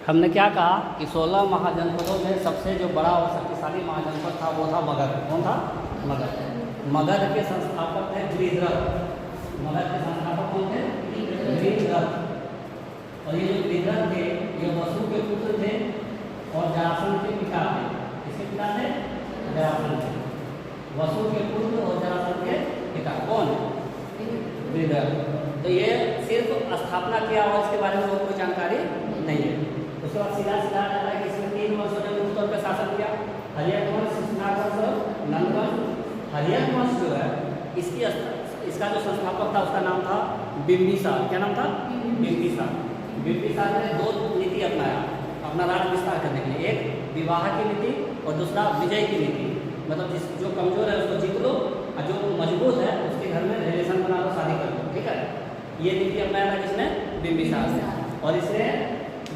हमने क्या कहा कि 16 महाजनपदों में सबसे जो बड़ा और शक्तिशाली महाजनपद था वो था मगध। कौन था? मगध। मगध के संस्थापक थे गिरिध्रथ। मगध के संस्थापक कौन थे? गिरिध्रथ। और ये जो गिरिध्रथ थे ये वसु के पुत्र थे और जरासंध के पिता थे। किसके पिता थे? जरासंध थे। वसु के पुत्र और जरासंध के पिता कौन? गिरिध्रथ। तो ये सिर्फ स्थापना किया और इसके बारे में कोई जानकारी नहीं है। उसके बाद सीधा सीधा आता है कि इसमें 3 वंशों ने मुख्य तौर पर शासन किया। हर्यक वंश, शिशुनाग वंश और नंद वंश। हर्यक वंश जो है इसका जो संस्थापक था उसका नाम था बिंबिसार। क्या नाम था? बिंबिसार। बिंबिसार ने 2 नीति अपनाया अपना राज्य विस्तार करने के लिए। एक विवाह की नीति और दूसरा विजय की नीति। मतलब जो कमजोर है उसको जीत लो और जो मजबूत है उसके घर में रिलेशन बना लो, शादी कर लो। ठीक है, ये नीति अपनाया था किसने? बिंबिसार ने। और इसने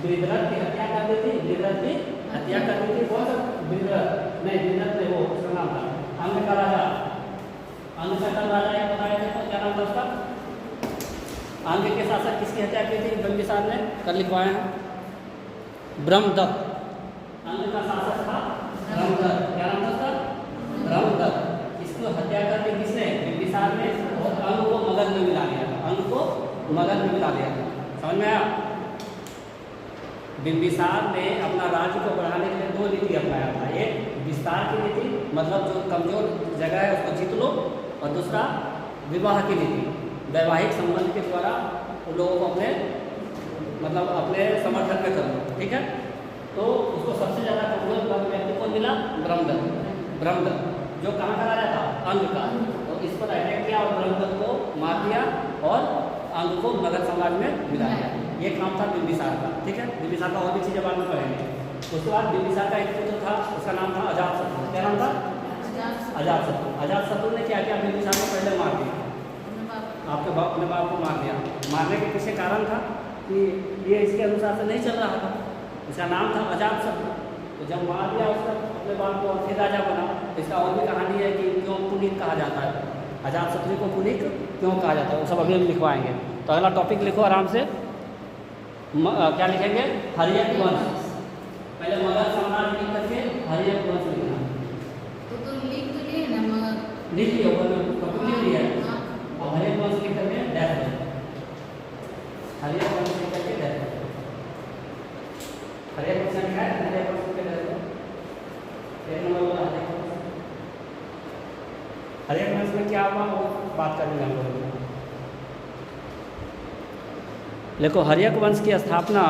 गिरिध्रथ की हत्या कर दी थी। गिरिध्रथ की हत्या कर दी थी। कौन सा गिरिध्रथ? नहीं, गिरिध्रथ नहीं, वो उसका नाम था अंग का राजा। अंग का राजा या बताया था क्या नाम था उसका? अंग के शासक किसकी हत्या की थी बिंबिसार ने? कर लिखवाए हैं ब्रह्मदत्त। अंग का शासक था ब्रह्मदत्त। क्या नाम था उसका? ब्रह्मदत्त। इसको हत्या कर दी किसने? बिंबिसार ने। और अंग को मगध में मिला दिया था। अंग को मगध में मिला दिया था। समझ में आया? बिंबिसार ने अपना राज्य को बढ़ाने के लिए 2 नीति अपनाया था। एक विस्तार की नीति, मतलब जो कमजोर जगह है उसको जीत लो, और दूसरा विवाह की नीति, वैवाहिक संबंध के द्वारा उन लोगों को अपने समर्थन में कर लो। ठीक है, तो उसको सबसे ज़्यादा कमजोर व्यक्ति को मिला ब्रह्मदत्त। ब्रह्मदत्त जो कहाँ का राजा था? अंग का। तो इस पर अटैक किया और ब्रह्मदत्त को मार दिया और अंग को मगध समाज में मिला दिया। ये काम था बिंबिसार का। ठीक है, बिंबिसार का और भी चीज़ें बाद में पढ़ेंगे। उसके बाद बिंबिसार का एक पुत्र था, उसका नाम था अजातशत्रु। क्या नाम था? अजातशत्रु। अजातशत्रु ने क्या किया? बिंबिसार को पहले मार दिया। अपने बाप को मार दिया। मारने के पीछे कारण था कि ये इसके अनुसार से नहीं चल रहा था। इसका नाम था अजातशत्रु। तो जब मार दिया उसका अपने बाप को और फिर राजा बना। इसका और भी कहानी है कि क्यों पुनीत कहा जाता है, अजातशत्रु को पुनीत क्यों कहा जाता है, वो सब अभी हम लिखवाएंगे। तो अगला टॉपिक लिखो आराम से। क्या लिखेंगे? हर्यक वंश। पहले मगध साम्राज्य लिख करके हर्यक वंश लिखना। तो लिख तो लिए ना मगध। लिख लियो, टॉपिक लिख लिया। और हर्यक वंश लिख करके डैश दो। हर्यक वंश लिख करके डैश दो। हर्यक वंश लिखा है, हर्यक वंश लिख के डैश दो। एक नंबर वाला हर्यक वंश। हर्यक वंश में क्या हुआ वो बात करेंगे हम लोग। देखो, हर्यक वंश की स्थापना